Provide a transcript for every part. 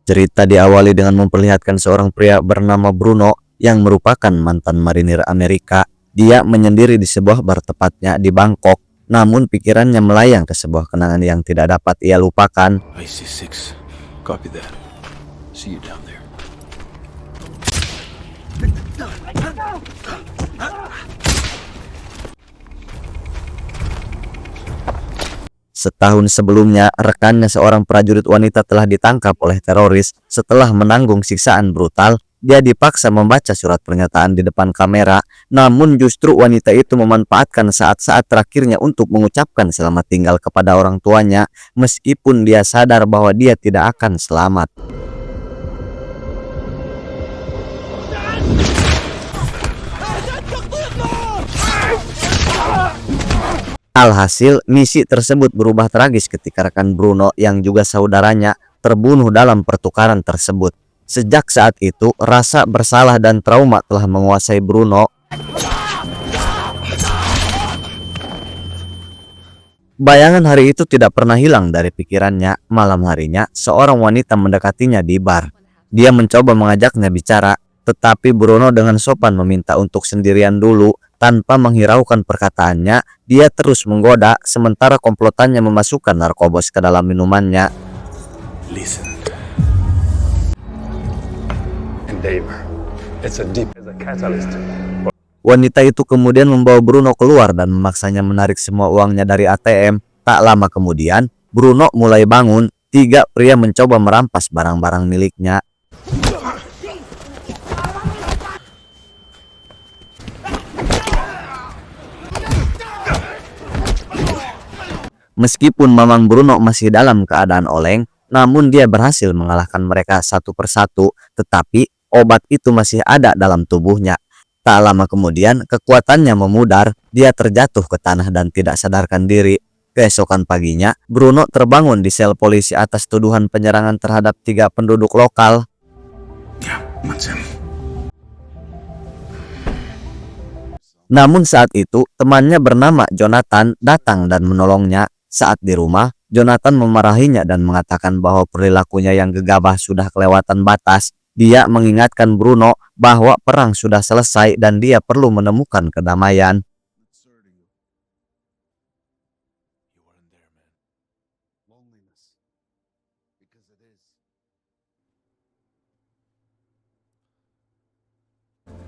Cerita diawali dengan memperlihatkan seorang pria bernama Bruno yang merupakan mantan marinir Amerika. Dia menyendiri di sebuah bar, tepatnya di Bangkok. Namun pikirannya melayang ke sebuah kenangan yang tidak dapat ia lupakan. IC6, copy that. See you down there. Setahun sebelumnya, rekannya seorang prajurit wanita telah ditangkap oleh teroris. Setelah menanggung siksaan brutal, dia dipaksa membaca surat pernyataan di depan kamera. Namun justru wanita itu memanfaatkan saat-saat terakhirnya untuk mengucapkan selamat tinggal kepada orang tuanya, meskipun dia sadar bahwa dia tidak akan selamat. Alhasil, misi tersebut berubah tragis ketika rekan Bruno yang juga saudaranya terbunuh dalam pertukaran tersebut. Sejak saat itu, rasa bersalah dan trauma telah menguasai Bruno. Bayangan hari itu tidak pernah hilang dari pikirannya. Malam harinya, seorang wanita mendekatinya di bar. Dia mencoba mengajaknya bicara, tetapi Bruno dengan sopan meminta untuk sendirian dulu. Tanpa menghiraukan perkataannya, dia terus menggoda sementara komplotannya memasukkan narkobos ke dalam minumannya. Listen. Endeavor. It's a deep as a catalyst. Wanita itu kemudian membawa Bruno keluar dan memaksanya menarik semua uangnya dari ATM. Tak lama kemudian, Bruno mulai bangun. 3 pria mencoba merampas barang-barang miliknya. Meskipun Mamang Bruno masih dalam keadaan oleng, namun dia berhasil mengalahkan mereka satu persatu, tetapi obat itu masih ada dalam tubuhnya. Tak lama kemudian, kekuatannya memudar, dia terjatuh ke tanah dan tidak sadarkan diri. Keesokan paginya, Bruno terbangun di sel polisi atas tuduhan penyerangan terhadap 3 penduduk lokal. Namun saat itu, temannya bernama Jonathan datang dan menolongnya. Saat di rumah, Jonathan memarahinya dan mengatakan bahwa perilakunya yang gegabah sudah kelewatan batas. Dia mengingatkan Bruno bahwa perang sudah selesai dan dia perlu menemukan kedamaian.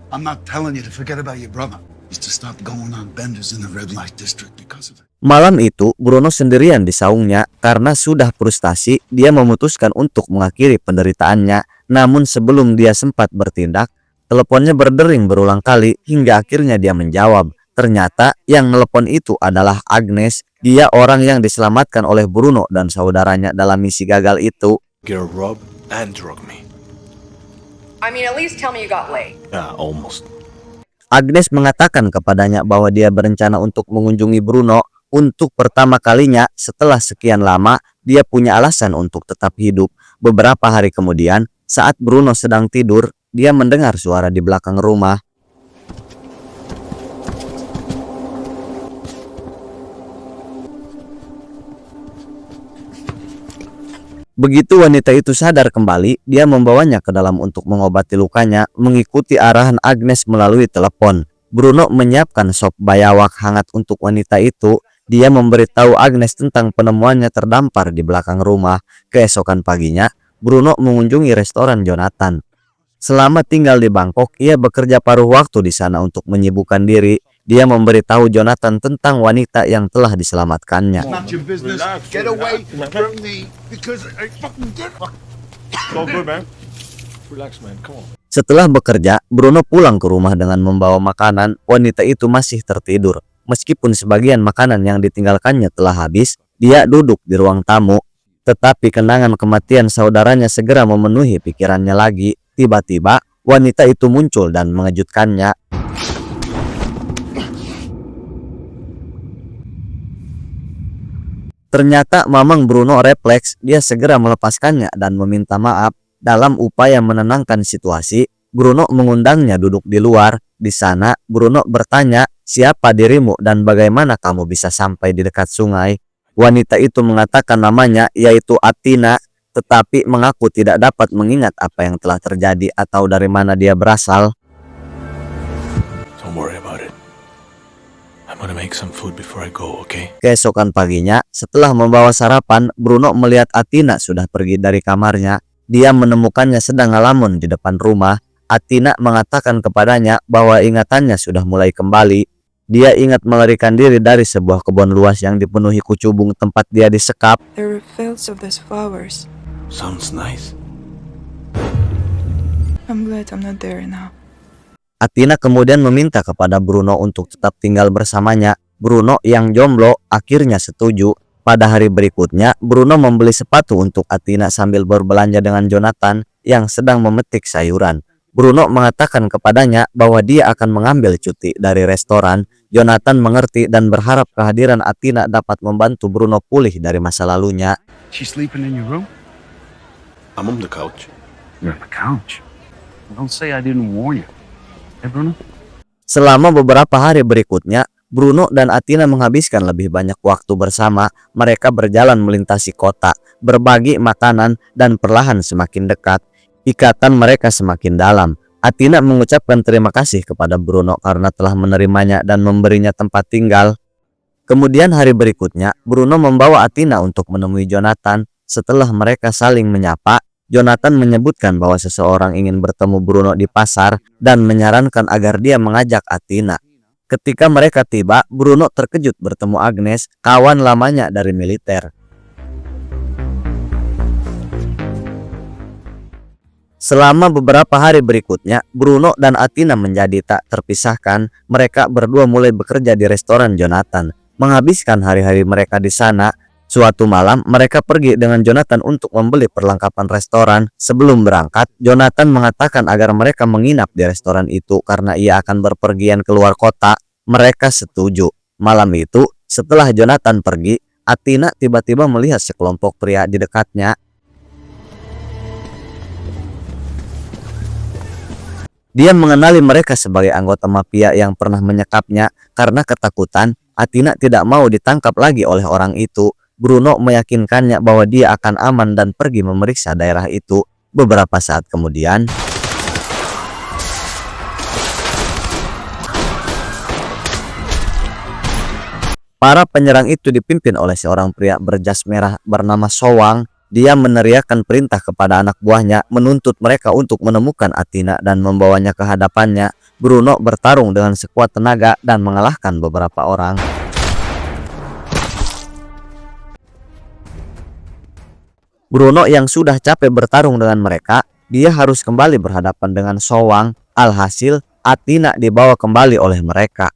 I'm not telling you to forget about your brother. Is to stop going on benders in the red light district because of it. Malam itu, Bruno sendirian di saungnya. Karena sudah frustasi, dia memutuskan untuk mengakhiri penderitaannya. Namun sebelum dia sempat bertindak, teleponnya berdering berulang kali hingga akhirnya dia menjawab. Ternyata yang telepon itu adalah Agnes. Dia orang yang diselamatkan oleh Bruno dan saudaranya dalam misi gagal itu. Get a rub and drug me. I mean, at least tell me you got laid. Almost. Agnes mengatakan kepadanya bahwa dia berencana untuk mengunjungi Bruno untuk pertama kalinya setelah sekian lama. Dia punya alasan untuk tetap hidup. Beberapa hari kemudian, saat Bruno sedang tidur, dia mendengar suara di belakang rumah. Begitu wanita itu sadar kembali, dia membawanya ke dalam untuk mengobati lukanya, mengikuti arahan Agnes melalui telepon. Bruno menyiapkan sop bayawak hangat untuk wanita itu. Dia memberitahu Agnes tentang penemuannya terdampar di belakang rumah. Keesokan paginya, Bruno mengunjungi restoran Jonathan. Selama tinggal di Bangkok, ia bekerja paruh waktu di sana untuk menyibukkan diri. Dia memberitahu Jonathan tentang wanita yang telah diselamatkannya. Not your business. Get away from me because I fucking did. So good, man. Relax, man. Come on. Setelah bekerja, Bruno pulang ke rumah dengan membawa makanan. Wanita itu masih tertidur. Meskipun sebagian makanan yang ditinggalkannya telah habis, dia duduk di ruang tamu. Tetapi kenangan kematian saudaranya segera memenuhi pikirannya lagi. Tiba-tiba, wanita itu muncul dan mengejutkannya. Ternyata Mamang Bruno refleks, dia segera melepaskannya dan meminta maaf. Dalam upaya menenangkan situasi, Bruno mengundangnya duduk di luar. Di sana, Bruno bertanya, "Siapa dirimu dan bagaimana kamu bisa sampai di dekat sungai?" Wanita itu mengatakan namanya, yaitu Athena. tetapi mengaku tidak dapat mengingat apa yang telah terjadi atau dari mana dia berasal. Don't worry about it. I'm gonna make some food before I go, okay? Keesokan paginya, setelah membawa sarapan, Bruno melihat Athena sudah pergi dari kamarnya. Dia menemukannya sedang ngelamun di depan rumah. Athena mengatakan kepadanya bahwa ingatannya sudah mulai kembali. Dia ingat melarikan diri dari sebuah kebun luas yang dipenuhi kucubung tempat dia disekap. There were fields of these flowers. Sounds nice. I'm glad I'm not there now. Athena kemudian meminta kepada Bruno untuk tetap tinggal bersamanya. Bruno yang jomblo akhirnya setuju. Pada hari berikutnya, Bruno membeli sepatu untuk Athena sambil berbelanja dengan Jonathan yang sedang memetik sayuran. Bruno mengatakan kepadanya bahwa dia akan mengambil cuti dari restoran. Jonathan mengerti dan berharap kehadiran Athena dapat membantu Bruno pulih dari masa lalunya. She's sleeping in your room? I'm on the couch. You're on the couch. Don't say I didn't warn you. Hey, Bruno? Selama beberapa hari berikutnya, Bruno dan Athena menghabiskan lebih banyak waktu bersama. Mereka berjalan melintasi kota, berbagi makanan, dan perlahan semakin dekat. Ikatan mereka semakin dalam. Athena mengucapkan terima kasih kepada Bruno karena telah menerimanya dan memberinya tempat tinggal. Kemudian hari berikutnya, Bruno membawa Athena untuk menemui Jonathan. Setelah mereka saling menyapa, Jonathan menyebutkan bahwa seseorang ingin bertemu Bruno di pasar dan menyarankan agar dia mengajak Athena. Ketika mereka tiba, Bruno terkejut bertemu Agnes, kawan lamanya dari militer. Selama beberapa hari berikutnya, Bruno dan Athena menjadi tak terpisahkan. Mereka berdua mulai bekerja di restoran Jonathan, menghabiskan hari-hari mereka di sana. Suatu malam, mereka pergi dengan Jonathan untuk membeli perlengkapan restoran. Sebelum berangkat, Jonathan mengatakan agar mereka menginap di restoran itu karena ia akan berpergian keluar kota. Mereka setuju. Malam itu, setelah Jonathan pergi, Athena tiba-tiba melihat sekelompok pria di dekatnya. Dia mengenali mereka sebagai anggota mafia yang pernah menyekapnya. Karena ketakutan, Athena tidak mau ditangkap lagi oleh orang itu. Bruno meyakinkannya bahwa dia akan aman dan pergi memeriksa daerah itu. Beberapa saat kemudian, para penyerang itu dipimpin oleh seorang pria berjas merah bernama Sowang. Dia meneriakkan perintah kepada anak buahnya menuntut mereka untuk menemukan Athena dan membawanya ke hadapannya. Bruno bertarung dengan sekuat tenaga dan mengalahkan beberapa orang. Bruno yang sudah capek bertarung dengan mereka, dia harus kembali berhadapan dengan Sowang. Alhasil, Athena dibawa kembali oleh mereka.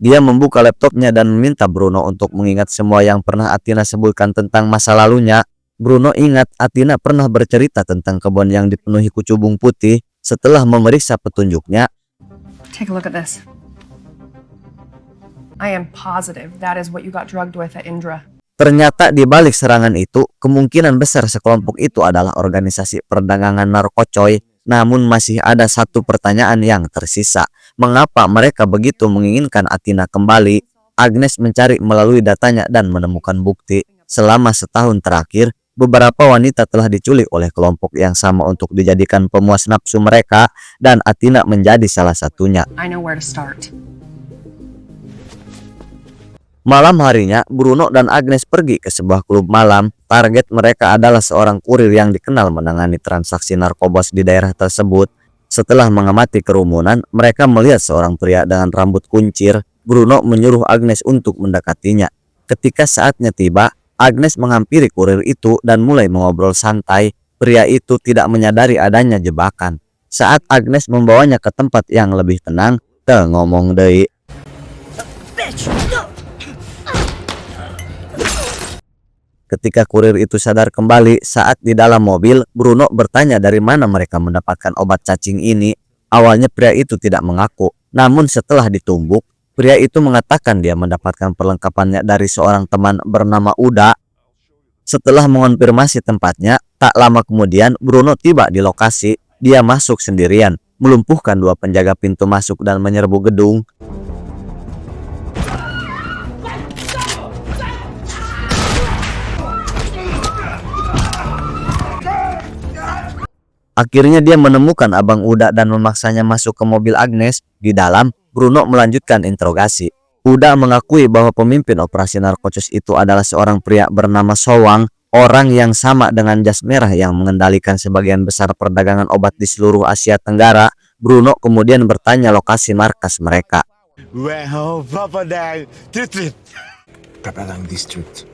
Dia membuka laptopnya dan meminta Bruno untuk mengingat semua yang pernah Athena sebutkan tentang masa lalunya. Bruno ingat Athena pernah bercerita tentang kebun yang dipenuhi kucubung putih. Setelah memeriksa petunjuknya, Take a look at this. I am positive that is what you got drugged with at Indra. ternyata di balik serangan itu, kemungkinan besar sekelompok itu adalah organisasi perdagangan narkocoy. Namun masih ada satu pertanyaan yang tersisa. Mengapa mereka begitu menginginkan Athena kembali? Agnes mencari melalui datanya dan menemukan bukti. Selama setahun terakhir, beberapa wanita telah diculik oleh kelompok yang sama untuk dijadikan pemuas nafsu mereka, dan Athena menjadi salah satunya. I know where to start. Malam harinya, Bruno dan Agnes pergi ke sebuah klub malam. Target mereka adalah seorang kurir yang dikenal menangani transaksi narkobos di daerah tersebut. Setelah mengamati kerumunan, mereka melihat seorang pria dengan rambut kuncir. Bruno menyuruh Agnes untuk mendekatinya. Ketika saatnya tiba, Agnes menghampiri kurir itu dan mulai mengobrol santai. Pria itu tidak menyadari adanya jebakan. Saat Agnes membawanya ke tempat yang lebih tenang, ngomong deui. Ketika kurir itu sadar kembali saat di dalam mobil, Bruno bertanya dari mana mereka mendapatkan obat cacing ini. Awalnya pria itu tidak mengaku, namun setelah ditumbuk, Pria itu mengatakan dia mendapatkan perlengkapannya dari seorang teman bernama Uda. Setelah mengonfirmasi tempatnya, tak lama kemudian Bruno tiba di lokasi. Dia masuk sendirian, melumpuhkan 2 penjaga pintu masuk dan menyerbu gedung. Akhirnya dia menemukan Abang Uda dan memaksanya masuk ke mobil Agnes. Di dalam, Bruno melanjutkan interogasi. Uda mengakui bahwa pemimpin operasi narkotik itu adalah seorang pria bernama Sowang, orang yang sama dengan jas merah yang mengendalikan sebagian besar perdagangan obat di seluruh Asia Tenggara. Bruno kemudian bertanya lokasi markas mereka. Well, Papa Dad, District. Papalang District.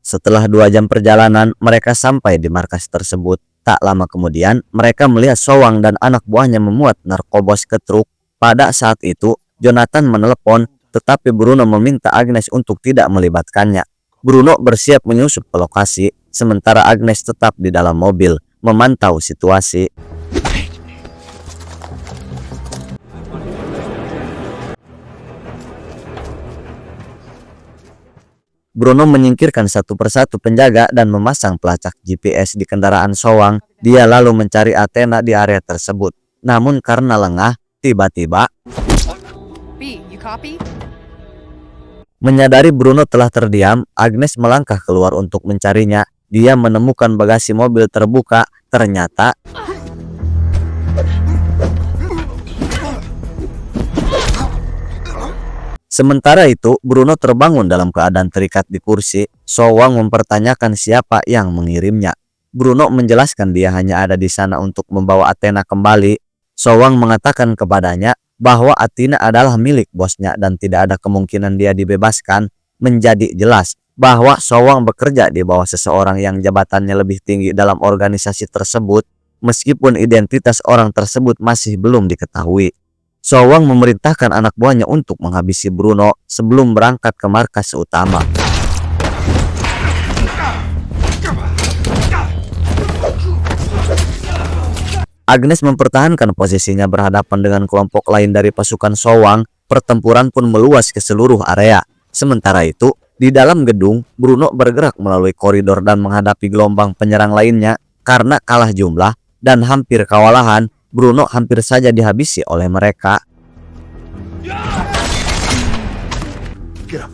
Setelah 2 jam perjalanan, mereka sampai di markas tersebut. Tak lama kemudian, mereka melihat Sowang dan anak buahnya memuat narkobos ke truk. Pada saat itu, Jonathan menelepon, tetapi Bruno meminta Agnes untuk tidak melibatkannya. Bruno bersiap menyusup ke lokasi, sementara Agnes tetap di dalam mobil, memantau situasi. Bruno menyingkirkan satu persatu penjaga dan memasang pelacak GPS di kendaraan Sowang. Dia lalu mencari Athena di area tersebut. Namun karena lengah, tiba-tiba B, you copy? menyadari Bruno telah terdiam, Agnes melangkah keluar untuk mencarinya. Dia menemukan bagasi mobil terbuka. Ternyata sementara itu, Bruno terbangun dalam keadaan terikat di kursi. Sowang mempertanyakan siapa yang mengirimnya. Bruno menjelaskan dia hanya ada di sana untuk membawa Athena kembali. Sowang mengatakan kepadanya bahwa Athena adalah milik bosnya dan tidak ada kemungkinan dia dibebaskan. Menjadi jelas bahwa Sowang bekerja di bawah seseorang yang jabatannya lebih tinggi dalam organisasi tersebut, meskipun identitas orang tersebut masih belum diketahui. Sowang memerintahkan anak buahnya untuk menghabisi Bruno sebelum berangkat ke markas utama. Agnes mempertahankan posisinya berhadapan dengan kelompok lain dari pasukan Sowang. Pertempuran pun meluas ke seluruh area. Sementara itu, di dalam gedung, Bruno bergerak melalui koridor dan menghadapi gelombang penyerang lainnya. Karena kalah jumlah dan hampir kewalahan, Bruno hampir saja dihabisi oleh mereka. Get up.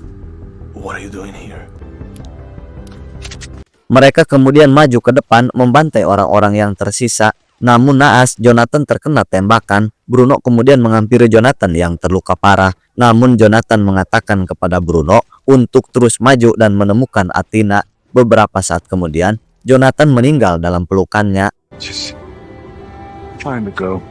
What are you doing here? Mereka kemudian maju ke depan membantai orang-orang yang tersisa. Namun naas, Jonathan terkena tembakan. Bruno kemudian menghampiri Jonathan yang terluka parah. Namun Jonathan mengatakan kepada Bruno untuk terus maju dan menemukan Athena. Beberapa saat kemudian, Jonathan meninggal dalam pelukannya. Just trying to go.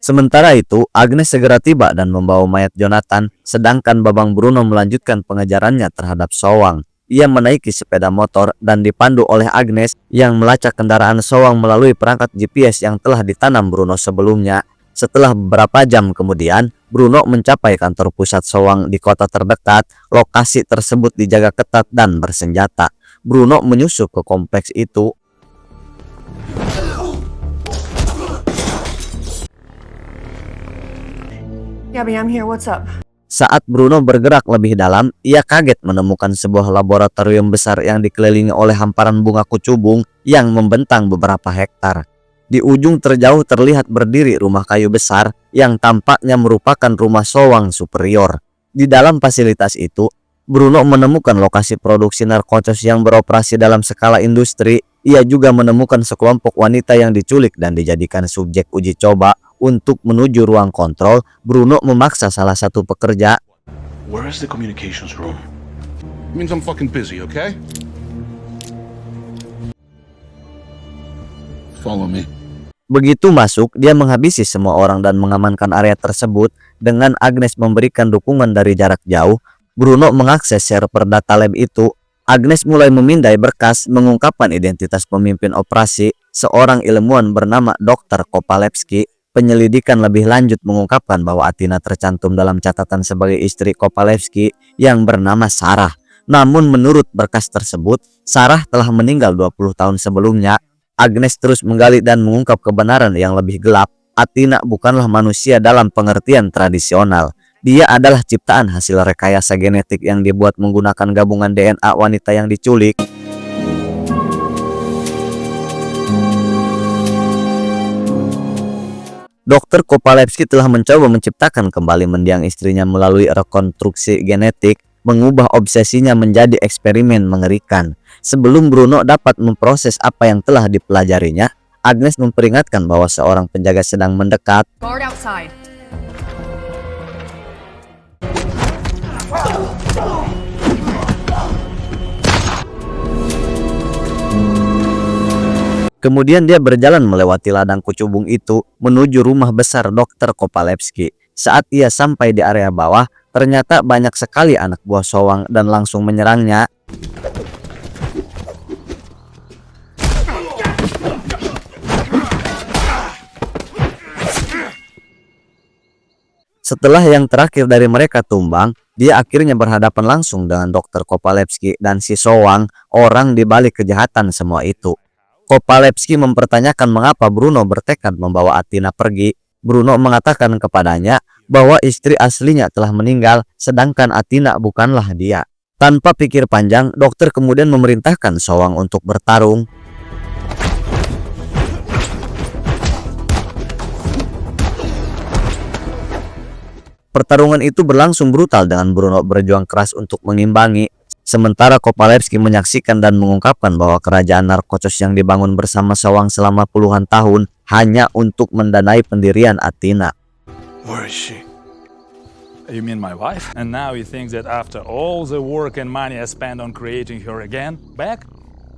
Sementara itu, Agnes segera tiba dan membawa mayat Jonathan, sedangkan Babang Bruno melanjutkan pengejarannya terhadap Sowang. Ia menaiki sepeda motor dan dipandu oleh Agnes yang melacak kendaraan Sowang melalui perangkat GPS yang telah ditanam Bruno sebelumnya. Setelah beberapa jam kemudian, Bruno mencapai kantor pusat Sowang di kota terdekat. Lokasi tersebut dijaga ketat dan bersenjata. Bruno menyusup ke kompleks itu. Gabby, I'm here. What's up? Saat Bruno bergerak lebih dalam, ia kaget menemukan sebuah laboratorium besar yang dikelilingi oleh hamparan bunga kucubung yang membentang beberapa hektar. Di ujung terjauh terlihat berdiri rumah kayu besar yang tampaknya merupakan rumah Sowang superior. Di dalam fasilitas itu, Bruno menemukan lokasi produksi narkotika yang beroperasi dalam skala industri. Ia juga menemukan sekelompok wanita yang diculik dan dijadikan subjek uji coba. Untuk menuju ruang kontrol, Bruno memaksa salah satu pekerja. Where is the communications room? Means I'm fucking busy, okay? Follow me. Begitu masuk, dia menghabisi semua orang dan mengamankan area tersebut. Dengan Agnes memberikan dukungan dari jarak jauh, Bruno mengakses server data lab itu. Agnes mulai memindai berkas, mengungkapkan identitas pemimpin operasi, seorang ilmuwan bernama Dr. Kopalevsky. Penyelidikan lebih lanjut mengungkapkan bahwa Athena tercantum dalam catatan sebagai istri Kopalevsky yang bernama Sarah. Namun menurut berkas tersebut, Sarah telah meninggal 20 tahun sebelumnya. Agnes terus menggali dan mengungkap kebenaran yang lebih gelap. Athena bukanlah manusia dalam pengertian tradisional. Dia adalah ciptaan hasil rekayasa genetik yang dibuat menggunakan gabungan DNA wanita yang diculik. Dr. Kopalevsky telah mencoba menciptakan kembali mendiang istrinya melalui rekonstruksi genetik, mengubah obsesinya menjadi eksperimen mengerikan. Sebelum Bruno dapat memproses apa yang telah dipelajarinya, Agnes memperingatkan bahwa seorang penjaga sedang mendekat. Guard outside. Kemudian dia berjalan melewati ladang kucubung itu menuju rumah besar Dr. Kopalevsky. Saat ia sampai di area bawah, ternyata banyak sekali anak buah Sowang dan langsung menyerangnya. Setelah yang terakhir dari mereka tumbang, dia akhirnya berhadapan langsung dengan Dr. Kopalevsky dan si Sowang, orang di balik kejahatan semua itu. Kopalevsky mempertanyakan mengapa Bruno bertekad membawa Athena pergi. Bruno mengatakan kepadanya bahwa istri aslinya telah meninggal, sedangkan Athena bukanlah dia. Tanpa pikir panjang, dokter kemudian memerintahkan Sowang untuk bertarung. Pertarungan itu berlangsung brutal dengan Bruno berjuang keras untuk mengimbangi, sementara Kopalevsky menyaksikan dan mengungkapkan bahwa kerajaan Narkosos yang dibangun bersama Sowang selama puluhan tahun hanya untuk mendanai pendirian Athena. Where is she? You mean my wife? And now you think that after all the work and money I spent on creating her again, back,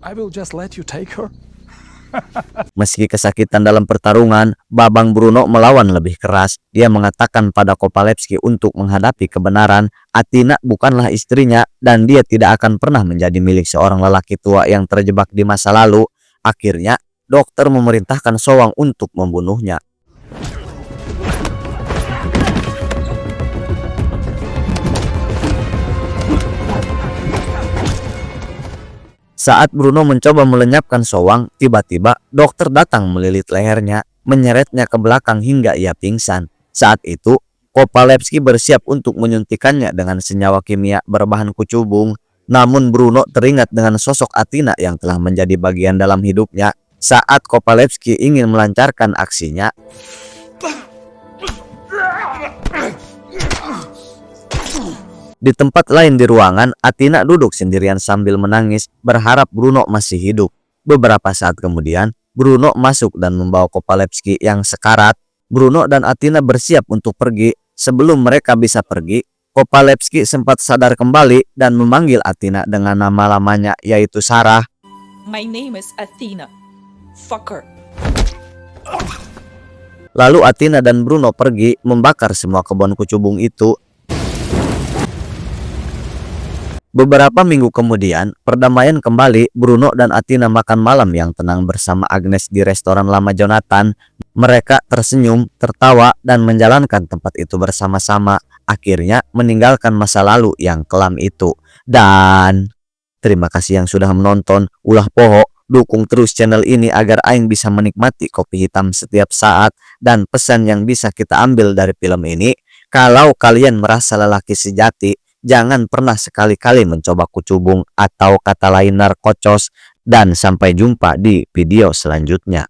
I will just let you take her? Meski kesakitan dalam pertarungan, Babang Bruno melawan lebih keras. Dia mengatakan pada Kopalevsky untuk menghadapi kebenaran, Athena bukanlah istrinya dan dia tidak akan pernah menjadi milik seorang lelaki tua yang terjebak di masa lalu. Akhirnya, dokter memerintahkan Sowang untuk membunuhnya. Saat Bruno mencoba melenyapkan Sowang, tiba-tiba dokter datang melilit lehernya, menyeretnya ke belakang hingga ia pingsan. Saat itu, Kopalevsky bersiap untuk menyuntikannya dengan senyawa kimia berbahan kucubung. Namun Bruno teringat dengan sosok Athena yang telah menjadi bagian dalam hidupnya. Saat Kopalevsky ingin melancarkan aksinya, di tempat lain di ruangan, Athena duduk sendirian sambil menangis, berharap Bruno masih hidup. Beberapa saat kemudian, Bruno masuk dan membawa Kopalevsky yang sekarat. Bruno dan Athena bersiap untuk pergi. Sebelum mereka bisa pergi, Kopalevsky sempat sadar kembali dan memanggil Athena dengan nama lamanya, yaitu Sarah. My name is Athena. Fucker. Lalu Athena dan Bruno pergi membakar semua kebun kucubung itu. Beberapa minggu kemudian, perdamaian kembali. Bruno dan Athena makan malam yang tenang bersama Agnes di restoran lama Jonathan. Mereka tersenyum, tertawa, dan menjalankan tempat itu bersama-sama. Akhirnya meninggalkan masa lalu yang kelam itu. Dan terima kasih yang sudah menonton. Ulah poho, dukung terus channel ini agar Aing bisa menikmati kopi hitam setiap saat. Dan pesan yang bisa kita ambil dari film ini, kalau kalian merasa lelaki sejati, jangan pernah sekali-kali mencoba kucubung atau kata lain narkosos. Dan sampai jumpa di video selanjutnya.